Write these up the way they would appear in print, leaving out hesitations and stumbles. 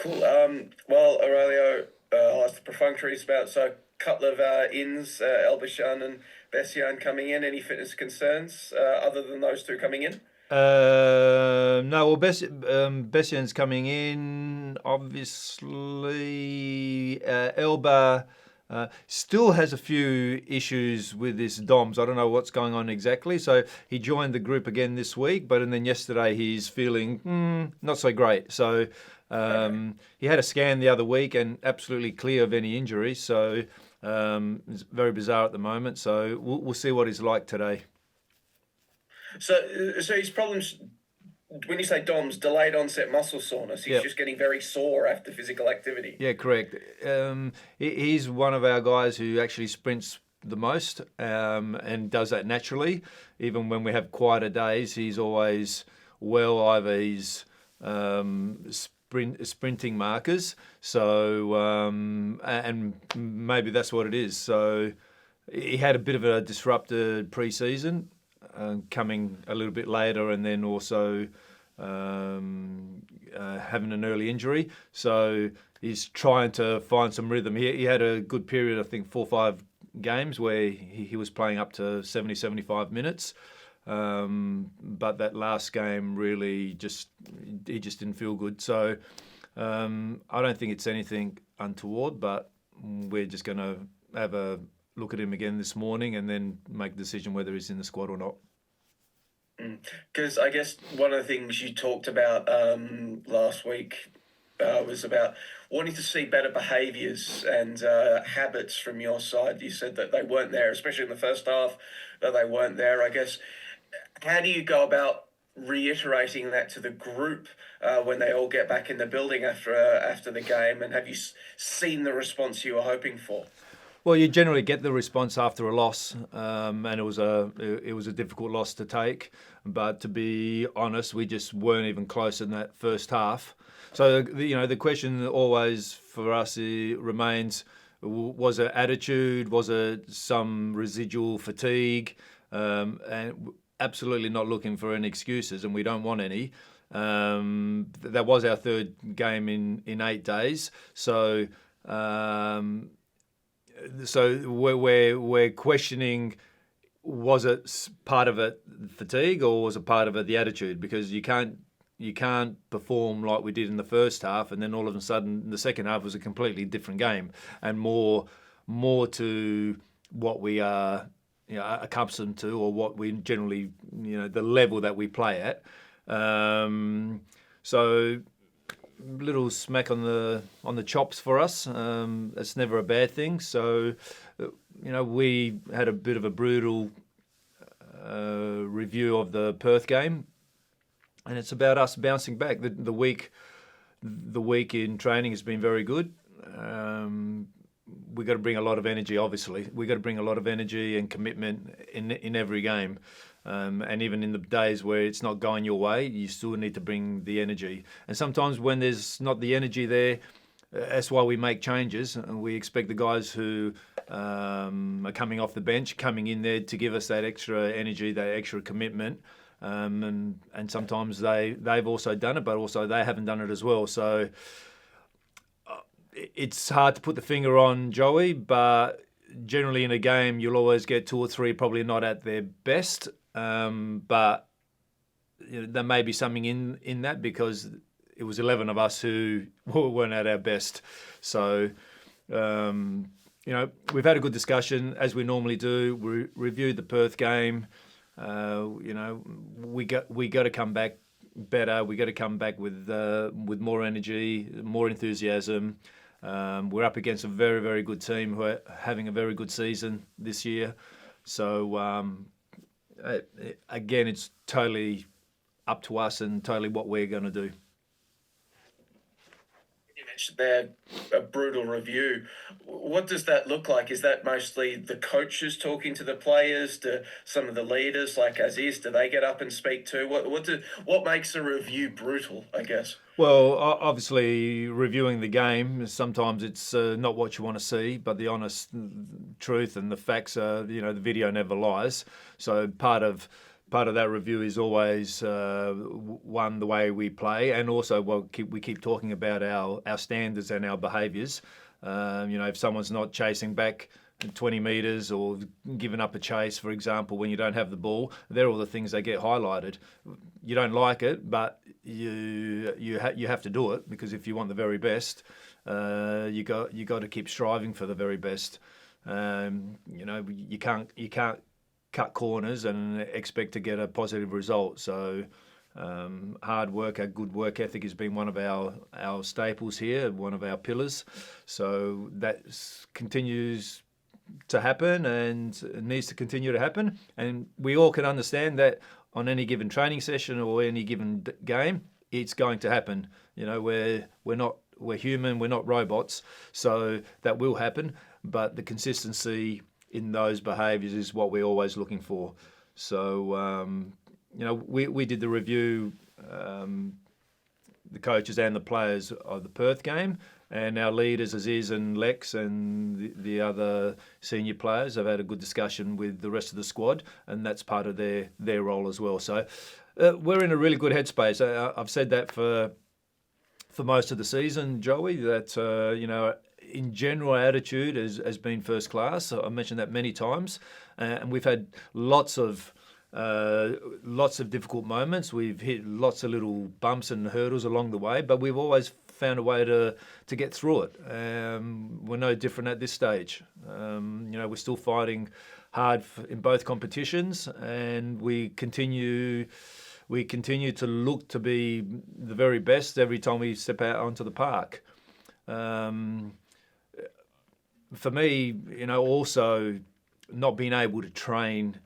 Cool. Well, Aurelio, I'll ask the perfunctories about a couple of ins, Elbashan and Bessian coming in. Any fitness concerns other than those two coming in? No, well, Bessian's coming in. Obviously, Elba still has a few issues with this DOMS. I don't know what's going on exactly. So he joined the group again this week, but and then yesterday he's feeling not so great. So he had a scan the other week and absolutely clear of any injury. So it's very bizarre at the moment. So we'll see what he's like today. So his problems, when you say DOMS, delayed onset muscle soreness, he's just getting very sore after physical activity. Yeah, correct. He's one of our guys who actually sprints the most and does that naturally. Even when we have quieter days, he's always well over his sprinting markers. So, and maybe that's what it is. So he had a bit of a disrupted pre-season. Coming a little bit later and then also having an early injury. So he's trying to find some rhythm. He had a good period, I think 4 or 5 games where he was playing up to 70, 75 minutes. But that last game really he just didn't feel good. So I don't think it's anything untoward, but we're just going to have a look at him again this morning and then make a decision whether he's in the squad or not. Because I guess one of the things you talked about last week was about wanting to see better behaviours and habits from your side. You said that they weren't there, especially in the first half, that they weren't there. I guess, how do you go about reiterating that to the group when they all get back in the building after the game? And have you seen the response you were hoping for? Well, you generally get the response after a loss, and it was a difficult loss to take. But to be honest, we just weren't even close in that first half. So the question always for us remains: was it attitude? Was it some residual fatigue? And absolutely not looking for any excuses, and we don't want any. That was our third game in 8 days, so. So we're questioning, was it part of it fatigue or was it part of it the attitude? Because you can't perform like we did in the first half and then all of a sudden the second half was a completely different game and more to what we are accustomed to or what we generally the level that we play at. So little smack on the chops for us. That's never a bad thing. So, we had a bit of a brutal review of the Perth game, and it's about us bouncing back. The week in training has been very good. We got to bring a lot of energy. Obviously, we got to bring a lot of energy and commitment in every game. And even in the days where it's not going your way, you still need to bring the energy. And sometimes when there's not the energy there, that's why we make changes. And we expect the guys who are coming off the bench, coming in there to give us that extra energy, that extra commitment. And sometimes they've also done it, but also they haven't done it as well. So it's hard to put the finger on Joey, but generally in a game, you'll always get 2 or 3 probably not at their best. But there may be something in that because it was 11 of us who weren't at our best. So, we've had a good discussion as we normally do. We reviewed the Perth game. We got to come back better. We got to come back with more energy, more enthusiasm. We're up against a very, very good team who are having a very good season this year. So, again, it's totally up to us and totally what we're going to do. You mentioned there a brutal review. What does that look like? Is that mostly the coaches talking to the players, to some of the leaders like Aziz? Do they get up and speak too? What makes a review brutal, I guess? Well, obviously, reviewing the game, sometimes it's not what you want to see, but the honest truth and the facts are, the video never lies. So part of part of that review is always one, the way we play, and also we keep talking about our standards and our behaviours. If someone's not chasing back 20 metres or giving up a chase, for example, when you don't have the ball, they're all the things that get highlighted. You don't like it, but you have to do it, because if you want the very best, you got to keep striving for the very best. You can't cut corners and expect to get a positive result. So hard work, a good work ethic has been one of our staples here, one of our pillars. So that continues to happen, and it needs to continue to happen. And we all can understand that on any given training session or any given game, it's going to happen. We're human, we're not robots, so that will happen. But the consistency in those behaviours is what we're always looking for. So we did the review, the coaches and the players of the Perth game, and our leaders, Aziz and Lex and the other senior players, have had a good discussion with the rest of the squad, and that's part of their role as well. So we're in a really good headspace. I've said that for most of the season, Joey, that in general, our attitude has been first class. I mentioned that many times, and we've had lots of difficult moments. We've hit lots of little bumps and hurdles along the way, but we've always found a way to get through it. We're no different at this stage. We're still fighting hard in both competitions, and we continue to look to be the very best every time we step out onto the park. For me, also not being able to train,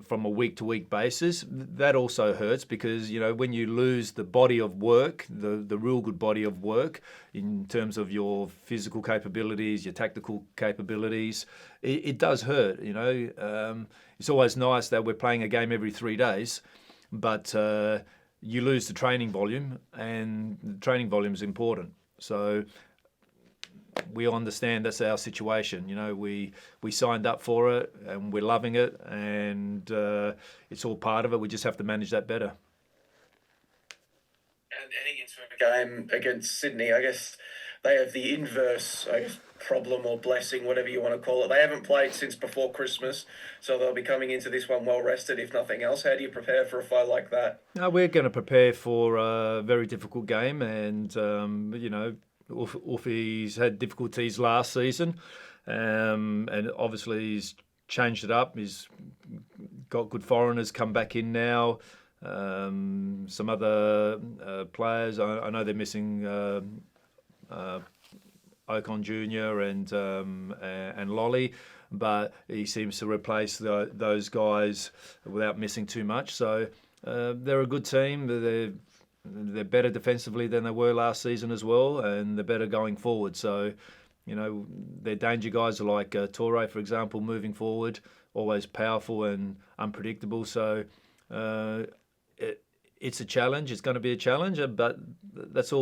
from a week-to-week basis, that also hurts, because, when you lose the body of work, the real good body of work in terms of your physical capabilities, your tactical capabilities, it does hurt. It's always nice that we're playing a game every 3 days, but you lose the training volume, and the training volume is important. So we understand that's our situation. We signed up for it, and we're loving it, and it's all part of it. We just have to manage that better. And heading into a game against Sydney, I guess they have the inverse, problem or blessing, whatever you want to call it. They haven't played since before Christmas, so they'll be coming into this one well rested, if nothing else. How do you prepare for a fight like that? No, we're going to prepare for a very difficult game, and Uffy's had difficulties last season, and obviously he's changed it up. He's got good foreigners come back in now. Some other players, I know they're missing Ocon Jr. and Lolly, but he seems to replace those guys without missing too much. So they're a good team. They're better defensively than they were last season as well, and they're better going forward. So, their danger guys are like Torre, for example, moving forward, always powerful and unpredictable. So it's a challenge. It's going to be a challenge, but that's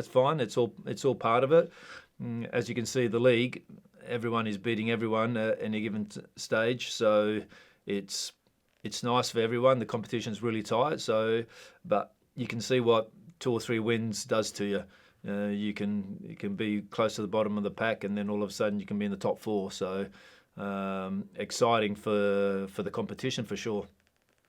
fine. It's all part of it. As you can see, the league, everyone is beating everyone at any given stage. So it's nice for everyone. The competition's really tight. So, but you can see what 2 or 3 wins does to you. You can be close to the bottom of the pack, and then all of a sudden you can be in the top 4. So exciting for the competition for sure.